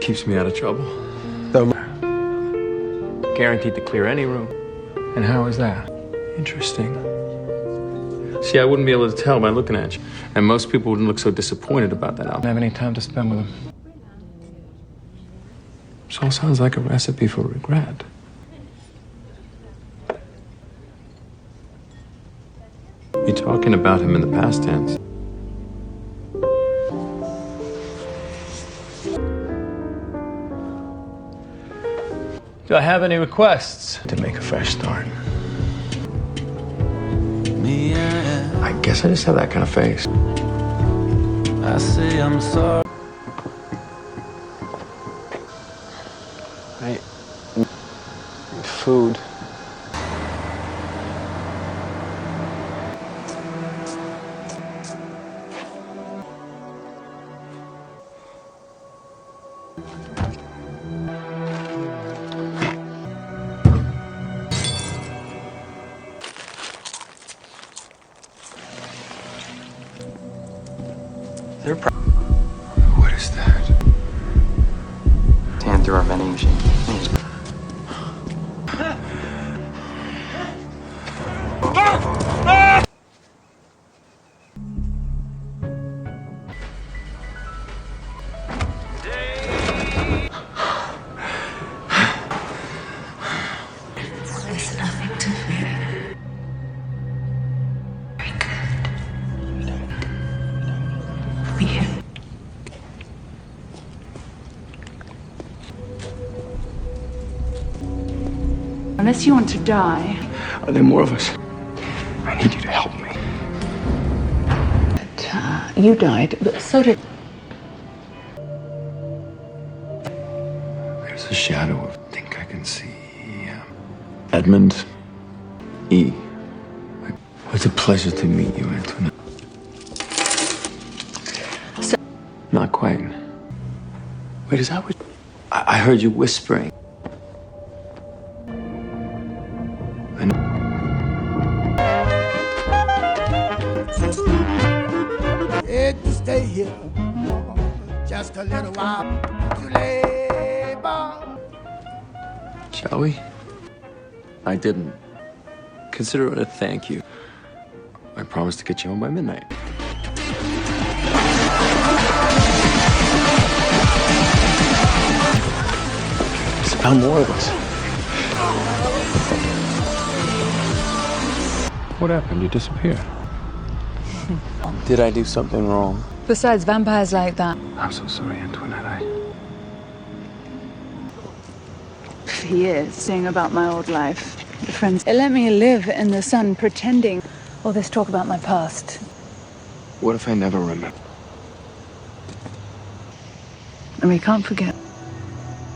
Keeps me out of trouble. So, Guaranteed to clear any room. and how is that? Interesting. See, I wouldn't be able to tell by looking at you. And most people wouldn't look so disappointed about that I don't album. have any time to spend with him. This all sounds like a recipe for regret. You're talking about him in the past tense. Do I have any requests to make a fresh start? I guess I just have that kind of face. I say I'm sorry. Food. What is that? Hand through our vending machine. There's nothing to fear. Very good. I'll be here. Unless you want to die. Are there more of us? I need you to help me. But, you died, but so did. There's a shadow of think I can see. Edmund E. It's a pleasure to meet you, Antoinette. So- Not quite. Wait, is that what... I heard you whispering. I know. Had to stay here just a little while to labor. Shall we? I didn't. Consider it a thank you. I promised to get you home by midnight. It's about more of us. What happened? You disappeared. Did I do something wrong? Besides, vampires like that. I'm so sorry, Antoinette. For years, saying about my old life. The friends. It let me live in the sun, pretending. All this talk about my past. What if I never remember? And we can't forget.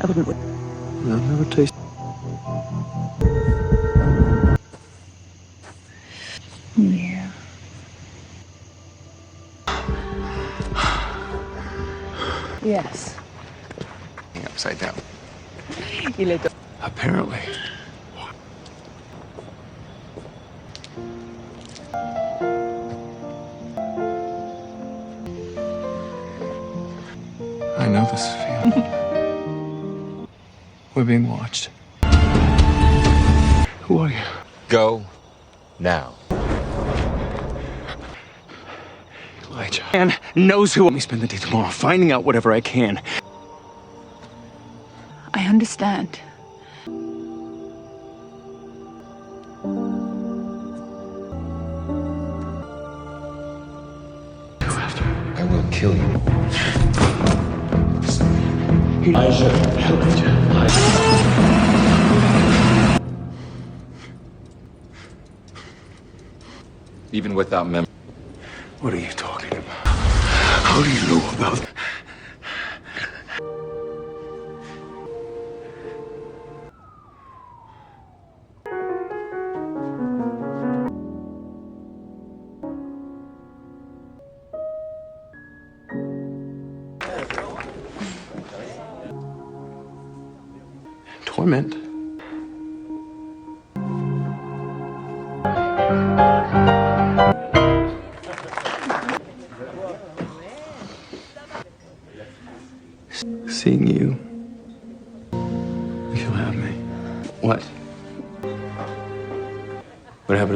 I wouldn't. I'll never taste. Yeah. Yes. Upside down. You little. Apparently. I know this feeling. We're being watched. Who are you? Go now. Elijah. Man knows who. Let me spend the day tomorrow finding out whatever I can. I understand. I will kill you. Elijah. Even without memory. What are you talking about? How do you know about... Torment? Seeing you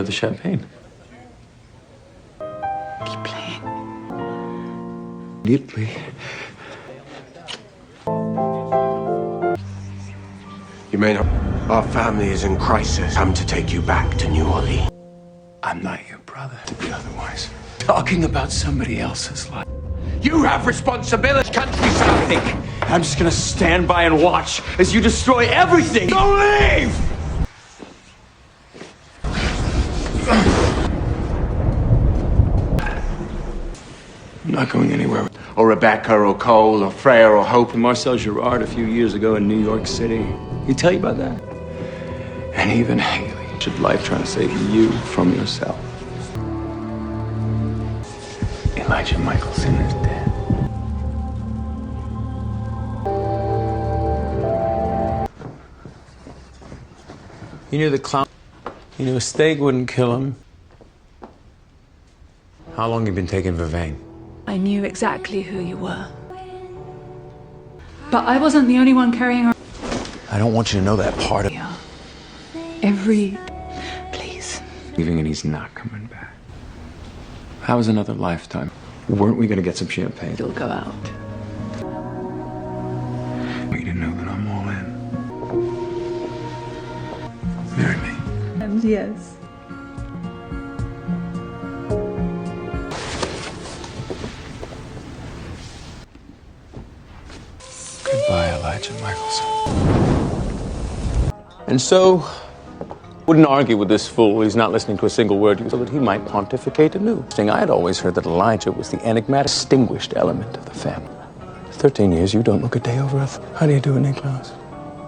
of the champagne. Keep playing. Deeply. You may not. Our family is in crisis. Come to take you back to New Orleans. I'm not your brother to be otherwise. Talking about somebody else's life. You have responsibility, countryside. Think I'm just gonna stand by and watch as you destroy everything. Don't leave! I'm not going anywhere. Or Rebecca, or Cole, or Freya, or Hope. Marcel Girard a few years ago in New York City. He tell you about that? And even Haley. Should life trying to save you from yourself. Elijah Mikaelson is dead. You knew the clown. You knew a steak wouldn't kill him. How long you been taking Vervain? I knew exactly who you were. But I wasn't the only one carrying her. I don't want you to know that part of. Every... Please. Leaving and he's not coming back. How was another lifetime? Weren't we gonna get some champagne? You'll go out. I want you to know that I'm all in. Marry me. And yes. Goodbye, Elijah Mikaelson. And so, wouldn't argue with this fool. He's not listening to a single word, so that he might pontificate anew. I had always heard that Elijah was the enigmatic, distinguished element of the family. 13 years, you don't look a day over us. How do you do it, Niklaus?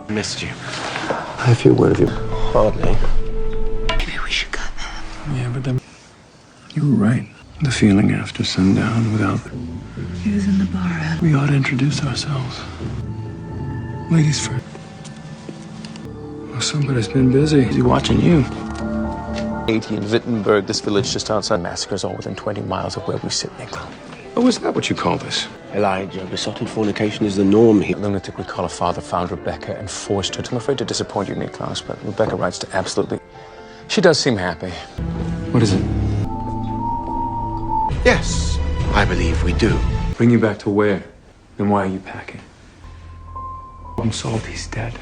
Missed you. I feel word of you. Hardly. Maybe we should go. Yeah, but then you were right. The feeling after sundown without... He was in the bar. We ought to introduce ourselves. Ladies first. Well, somebody's been busy. He's watching you. 80 in Wittenberg, this village just outside. Massacres all within 20 miles of where we sit, Niklaus. Oh, is that what you call this? Elijah, besotted fornication is the norm here. A lunatic we call a father found Rebecca and forced her to. I'm afraid to disappoint you, Niklaus, but Rebecca writes to absolutely... She does seem happy. What is it? Yes, I believe we do. Bring you back to where? And why are you packing? I'm Salty's dead.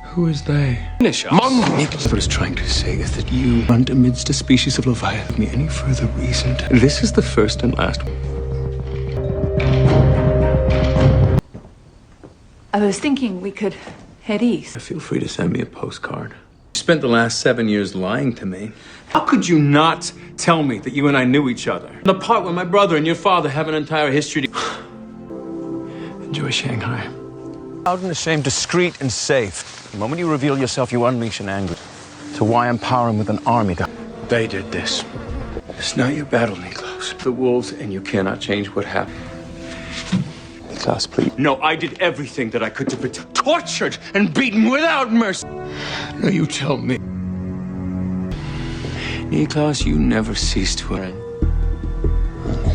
Who is they? Finish us. What he's trying to say is that you hunt amidst a species of Leviathan. Give me any further reason to... This is the first and last. I was thinking we could head east. Feel free to send me a postcard. You spent the last 7 years lying to me. How could you not tell me that you and I knew each other? The part where my brother and your father have an entire history to... Enjoy Shanghai. Out and ashamed, discreet and safe. The moment you reveal yourself, you unleash an anger. So why empower him with an army? They did this. It's not your battle, Niklaus. The wolves, and you cannot change what happened. Niklaus, please. No, I did everything that I could to protect. Tortured and beaten without mercy. Now you tell me. Niklaus, you never ceased to...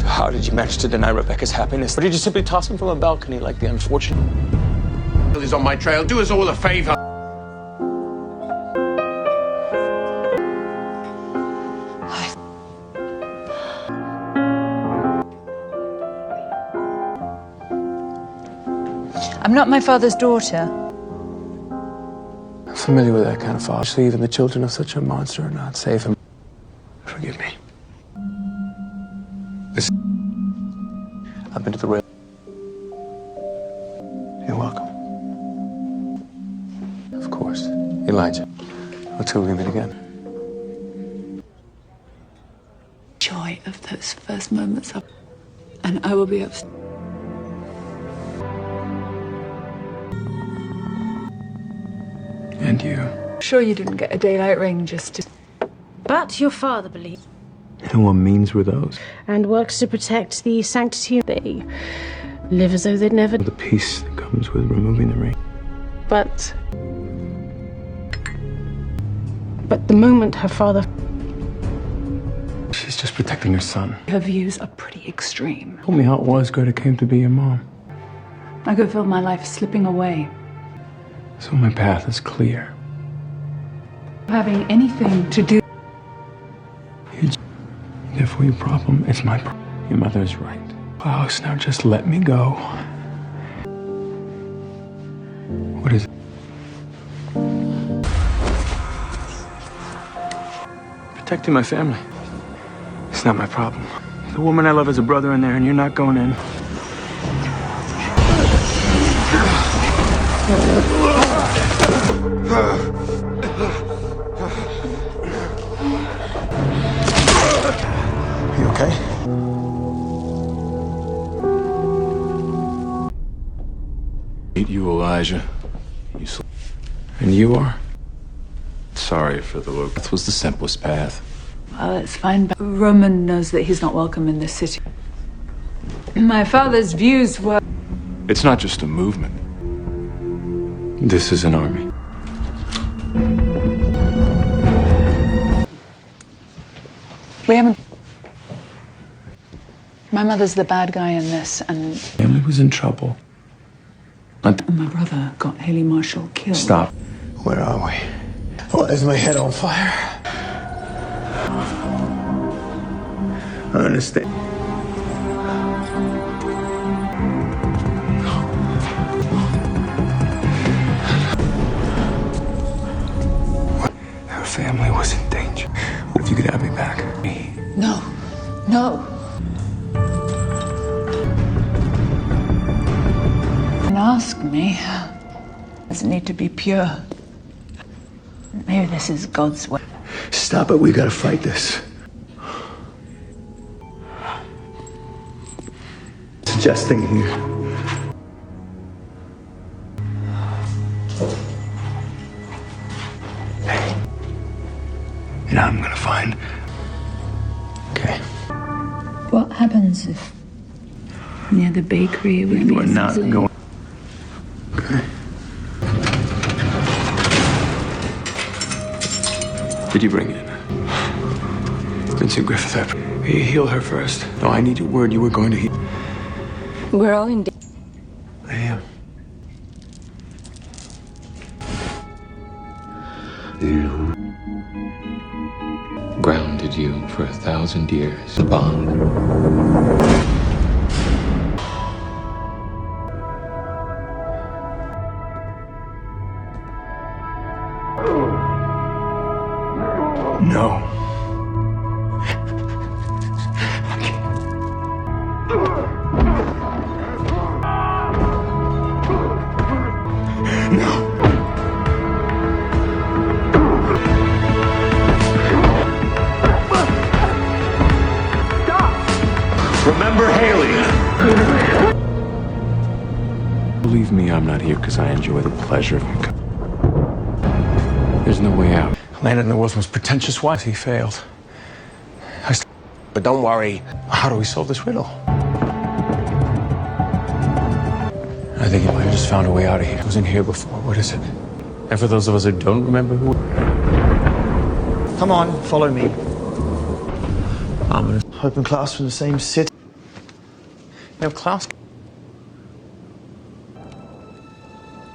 How did you manage to deny Rebecca's happiness? Or did you simply toss him from a balcony like the unfortunate? Is on my trail. Do us all a favor. I'm not my father's daughter. I'm familiar with that kind of father. So even the children of such a monster are not safe. Forgive me. I've been to the rail. You're welcome. Of course. Elijah. Until we meet again. Joy of those first moments of... And I will be upset. And you. Sure you didn't get a daylight ring just to... But your father believes And what means were those? and works to protect the sanctity of they live as though they'd never. The peace that comes with removing the ring. But the moment her father. She's just protecting her son. Her views are pretty extreme. Told me how it was Greta came to be your mom. I could feel my life slipping away. So my path is clear. Having anything to do... Therefore, your problem is my problem. Your mother is right. Klaus, now just let me go. What is it? Protecting my family. It's not my problem. The woman I love has a brother in there, and you're not going in. You okay? Hate you, Elijah. And you are? Sorry for the look. That was the simplest path. Well, it's fine, but Roman knows that he's not welcome in this city. My father's views were... It's not just a movement. This is an army. We haven't... My mother's the bad guy in this, and... Family was in trouble. My brother got Haley Marshall killed. Stop. Where are we? Why is my head on fire? I understand. Our family was in danger. What if you could have me back? No. No. And ask me. Does it need to be pure? Maybe this is God's way. Stop it. We gotta fight this. Suggesting here. Hey. And I'm gonna find. Okay. What happens if near the bakery we You are not going. Okay. Did you bring it in? Vincent Griffith, heal her first. No, I need your word you were going to heal. We're all in danger. I am. Grounded you for 1,000 years. The bond. No. No. Remember Haley. Believe me, I'm not here because I enjoy the pleasure of your company. There's no way out. Landed in the world's most pretentious wife. He failed. But don't worry. How do we solve this riddle? I think he might have just found a way out of here. He was in here before. What is it? And for those of us who don't remember who... Come on, follow me. I'm hoping Klaus from the same city. You know, Klaus...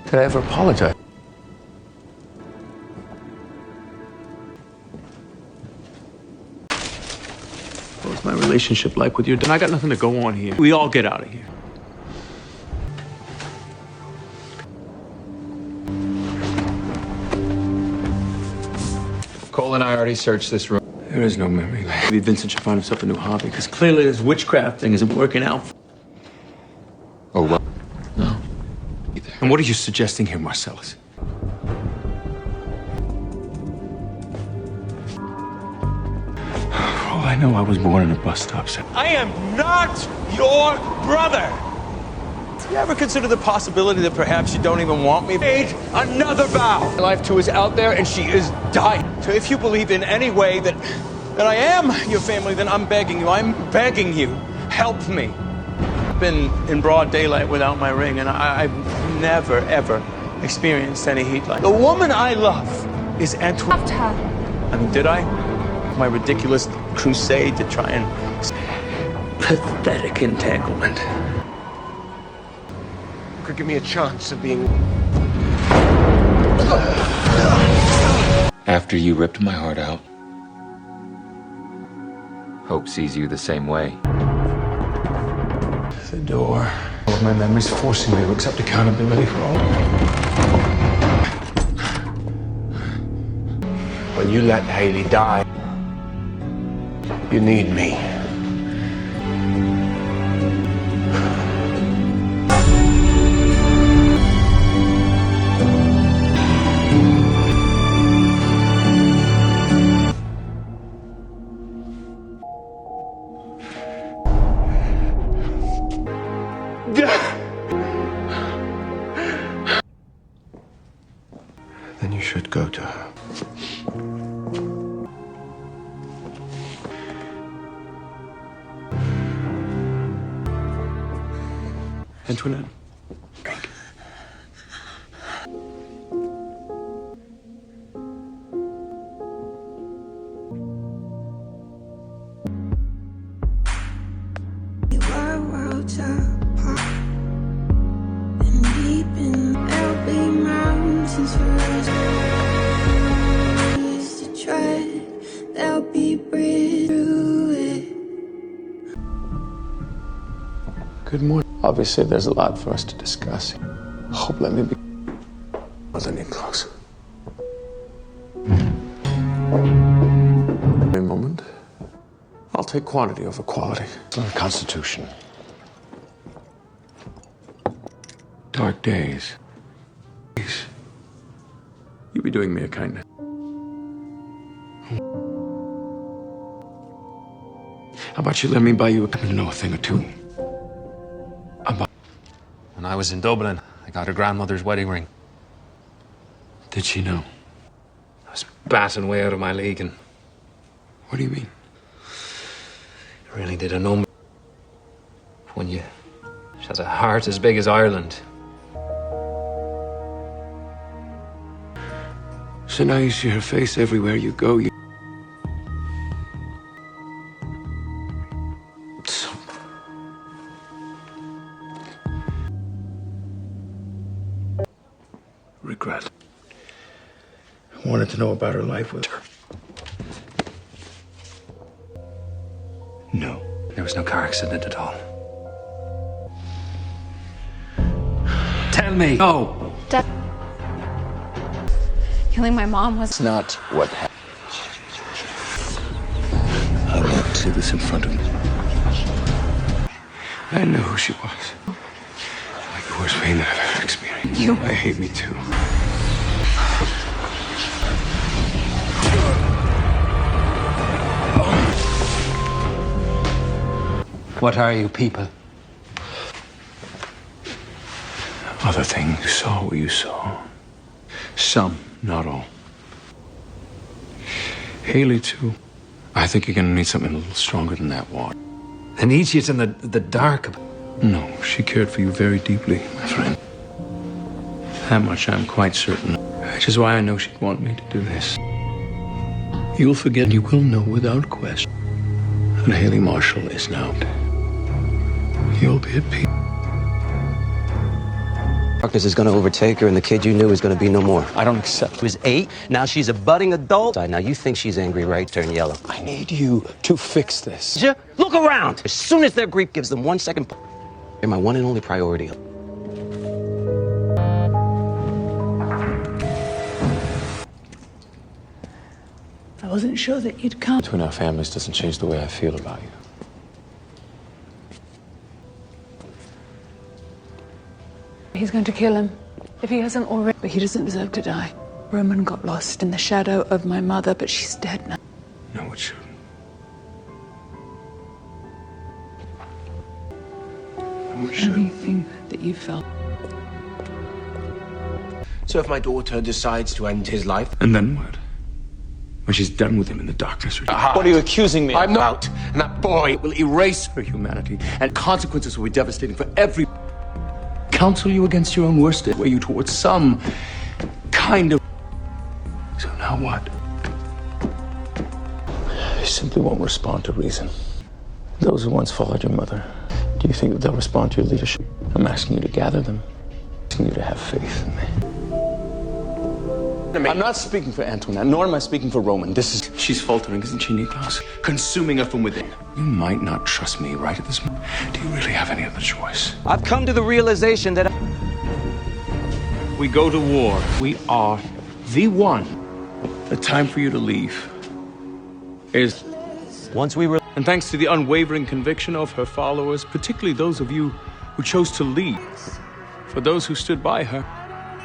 Did I ever apologize? What was my relationship like with your dad? I got nothing to go on here. We all get out of here. Cole and I already searched this room. There is no memory. Maybe Vincent should find himself a new hobby, because clearly this witchcraft thing isn't working out. Oh, well. No. Either. And what are you suggesting here, Marcellus? For all I know, I was born in a bus stop. I am not your brother. You ever consider the possibility that perhaps you don't even want me? Made another vow. My life too is out there and she is dying. So if you believe in any way that I am your family, then I'm begging you, help me. I've been in broad daylight without my ring, and I've never, ever experienced any heat like. The woman I love is Antoine. Loved her. I mean, did I? My ridiculous crusade to try and... Pathetic entanglement. Could give me a chance of being... After you ripped my heart out, Hope sees you the same way. The door. All of my memories forcing me to accept accountability for all. When you let Haley die, you need me. Then you should go to her. Antoinette. Drink. Good morning. Obviously, there's a lot for us to discuss. Hope let me be more than you close. A moment. I'll take quantity over quality. It's not a constitution. Dark days. Please. You be doing me a kindness. How about you let me buy you a to know a thing or two? When I was in Dublin, I got her grandmother's wedding ring. Did she know? I was batting way out of my league, and What do you mean? it really did a number. When she has a heart as big as Ireland. So now you see her face everywhere you go. Regret. I wanted to know about her life with her. No. There was no car accident at all. Tell me. No. Dad. Killing my mom was It's not what happened. I won't say this in front of me. I knew who she was. Like the worst pain that I've ever experienced. You. I hate me too. What are you people? Other things. You saw what you saw. Some, not all. Haley, too. I think you're gonna need something a little stronger than that water. They need you in the dark. No, she cared for you very deeply, my friend. That much I'm quite certain. Which is why I know she'd want me to do this. You'll forget, and you will know without question, that Haley Marshall is now dead. You'll be at peace. Darkness is gonna overtake her, and the kid you knew is gonna be no more. I don't accept She was 8, now she's a budding adult. Now you think she's angry, right? Turn yellow. I need you to fix this. Look around! As soon as their grief gives them 1 second, they're my one and only priority. I wasn't sure that you'd come. Between our families doesn't change the way I feel about you. He's going to kill him. If he hasn't already. But he doesn't deserve to die. Roman got lost in the shadow of my mother, but she's dead now. No, it shouldn't. No, it shouldn't. Anything that you felt. So if my daughter decides to end his life, And then what? When she's done with him in the darkness. what are you accusing me of? I'm not, and that boy will erase For humanity, and consequences will be devastating for every. Counsel you against your own worst, weigh you towards some kind of. So now what? You simply won't respond to reason. Those who once followed your mother, do you think that they'll respond to your leadership? I'm asking you to gather them. I'm asking you to have faith in me. I'm not speaking for Antoinette, nor am I speaking for Roman. This is. She's faltering, isn't she, Niklas? Consuming her from within. You might not trust me right at this moment. Do you really have any other choice? I've come to the realization that We go to war. We are the one. The time for you to leave is once we were... And thanks to the unwavering conviction of her followers, particularly those of you who chose to lead, for those who stood by her,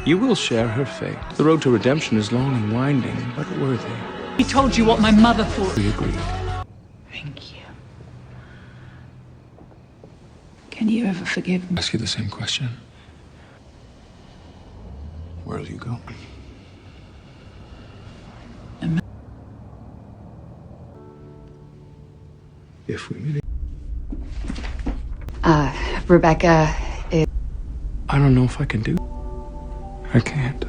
you will share her fate. The road to redemption is long and winding, but worthy. He told you what my mother thought. We agreed. Thank you. Can you ever forgive me? Ask you the same question. Where'll you go? If we meet Rebecca is... I don't know if I can do. I can't.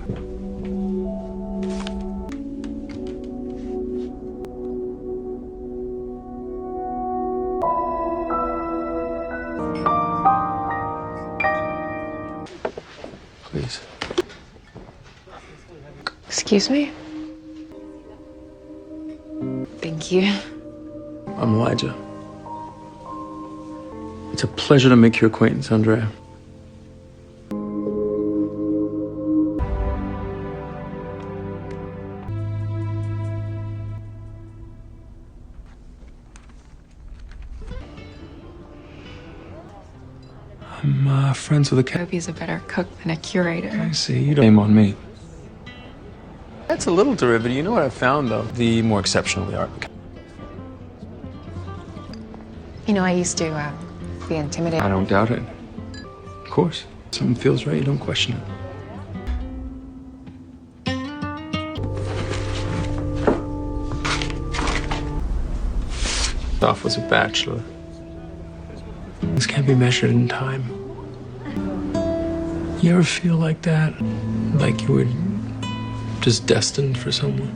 Please. Excuse me? Thank you. I'm Elijah. It's a pleasure to make your acquaintance, Andrea. I'm friends with a cat. He's a better cook than a curator. I see. You don't aim on me. That's a little derivative. You know what I found, though? The more exceptional the art. You know, I used to be intimidated. I don't doubt it. Of course. If something feels right, you don't question it. Off was a bachelor. Things can't be measured in time. You ever feel like that? Like you were just destined for someone?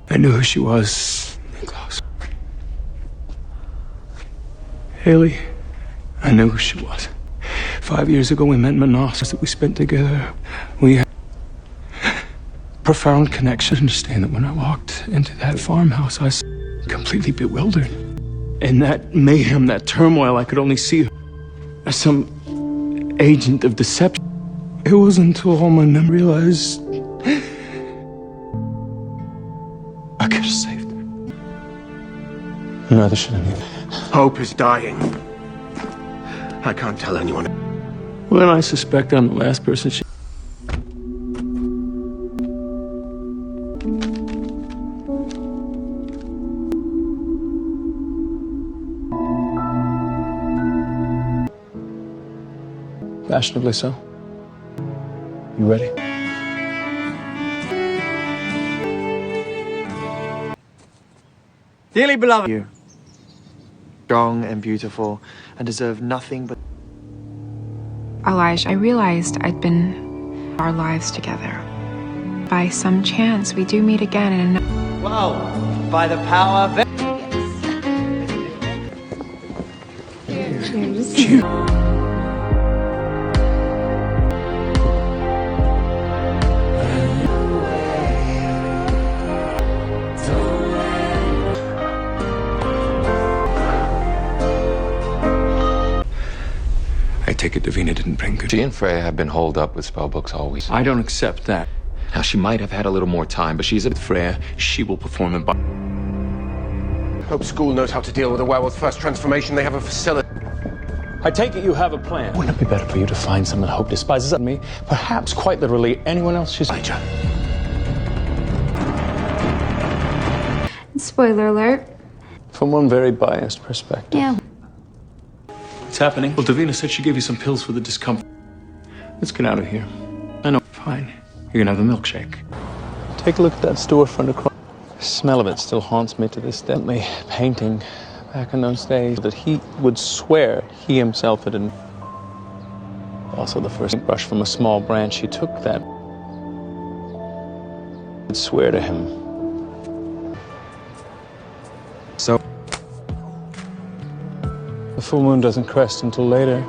I knew who she was, Klaus. Haley, I knew who she was. 5 years ago, we met in Manassas that we spent together. We had profound connection. Understand that when I walked into that farmhouse, I was completely bewildered. In that mayhem, that turmoil, I could only see her as some agent of deception. It wasn't until all my memory realized I could have saved her. Neither should anyone. Hope is dying. I can't tell anyone. Well, I suspect I'm the last person she... Fashionably so. You ready? Dearly beloved, you. Strong and beautiful, and deserve nothing but... Elijah, I realized I'd been our lives together. By some chance, we do meet again in another... Well, by the power of... Cheers. Cheers. I take it Davina didn't bring good. She and Freya have been holed up with spellbooks all week. I don't accept that. Now, she might have had a little more time, but she's a... With Freya, she will perform in... Hope school knows how to deal with a werewolf's first transformation. They have a facility. I take it you have a plan. Wouldn't it be better for you to find someone Hope despises me? Perhaps, quite literally, anyone else she's... Elijah. Spoiler alert. From one very biased perspective. Yeah. What's happening? Well, Davina said she gave you some pills for the discomfort. Let's get out of here. I know. Fine. You're gonna have the milkshake. Take a look at that storefront across. The smell of it still haunts me to this day. Painting back in those days that he would swear he himself had. Also, the first brush from a small branch, he took that. I'd swear to him. So, the full moon doesn't crest until later.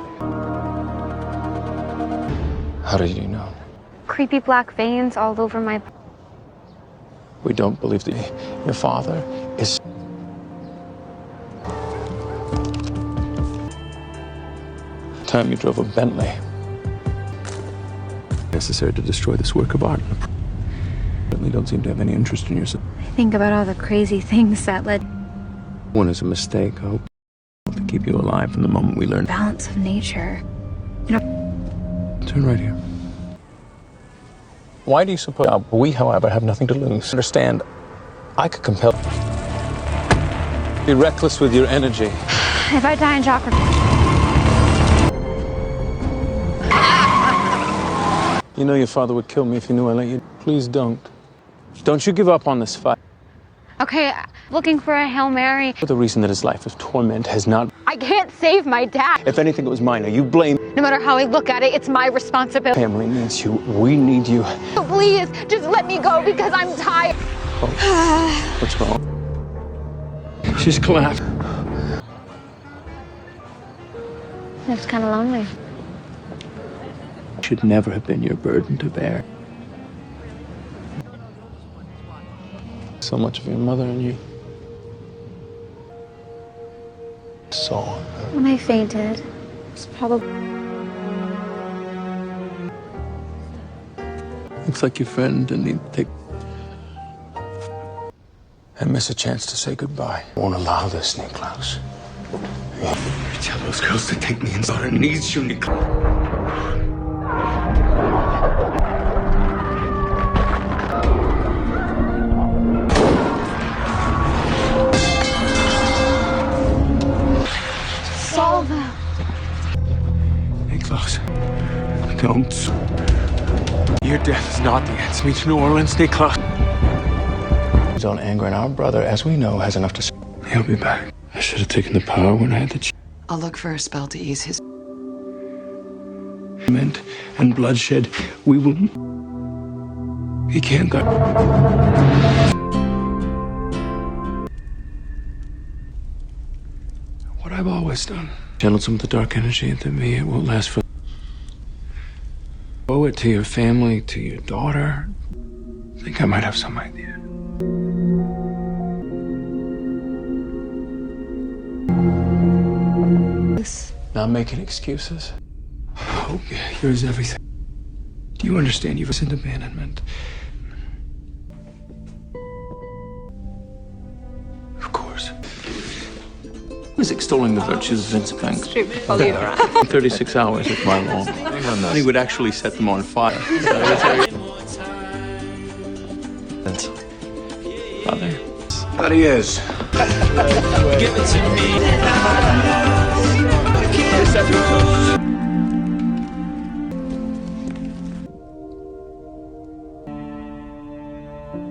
How did you know? Creepy black veins all over my... We don't believe that your father is... The time you drove a Bentley. Necessary to destroy this work of art. Certainly don't seem to have any interest in yourself. Think about all the crazy things that led... One is a mistake. I hope to keep you alive from the moment we learn. Balance of nature. Turn right here. Why do you suppose... We, however, have nothing to lose. Understand, I could compel... Be reckless with your energy. If I die in chakra... You know your father would kill me if he knew I let you. Please don't. Don't you give up on this fight. Okay, looking for a Hail Mary. For the reason that his life of torment has not... I can't save my dad. If anything, it was mine. Now you blame... No matter how I look at it, it's my responsibility. Family needs you. We need you. So please, just let me go because I'm tired. Oh. What's wrong? She's collapsed. It's kind of lonely. Should never have been your burden to bear. So much of your mother and you. So. When I fainted, it's probably... Looks like your friend didn't need to take... And miss a chance to say goodbye. Won't allow this, Niklaus. Tell those girls to take me inside. Daughter needs you, Niklaus. Niklaus. Don't. Your death is not the answer. Me to New Orleans, Niklaus. His own anger, and our brother, as we know, has enough to say. He'll be back. I should have taken the power when I had the chance. I'll look for a spell to ease his... And bloodshed. We will... He can't die. What I've always done. Channeled some of the dark energy into me. It won't last for... Owe it to your family, to your daughter. I think I might have some idea. Not making excuses. Oh, yours everything. Do you understand? You've sent abandonment. Of course. Was extolling the virtues of Vincent Van Gogh. Stupid, follow you around. 36 hours at my long. And he would actually set them on fire. Father. That he is. Give it to me.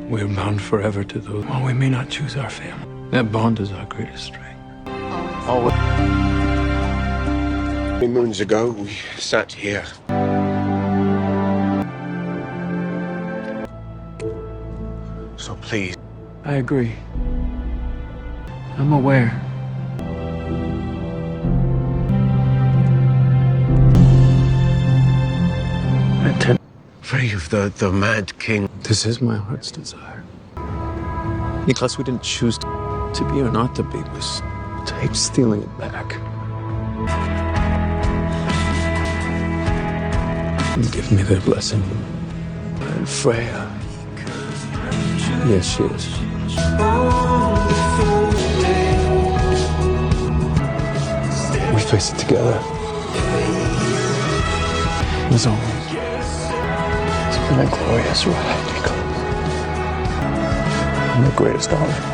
We're bound forever to those. While we may not choose our family, that bond is our greatest strength. Many moons ago, we sat here. So please. I agree. I'm aware. Free of the Mad King. This is my heart's desire. Niklaus, we didn't choose to be or not to be. It was tape stealing it back. And give me their blessing. And Freya. Yes, she is. We face it together. As always. It's been a glorious ride, Niklaus. I'm the greatest honor.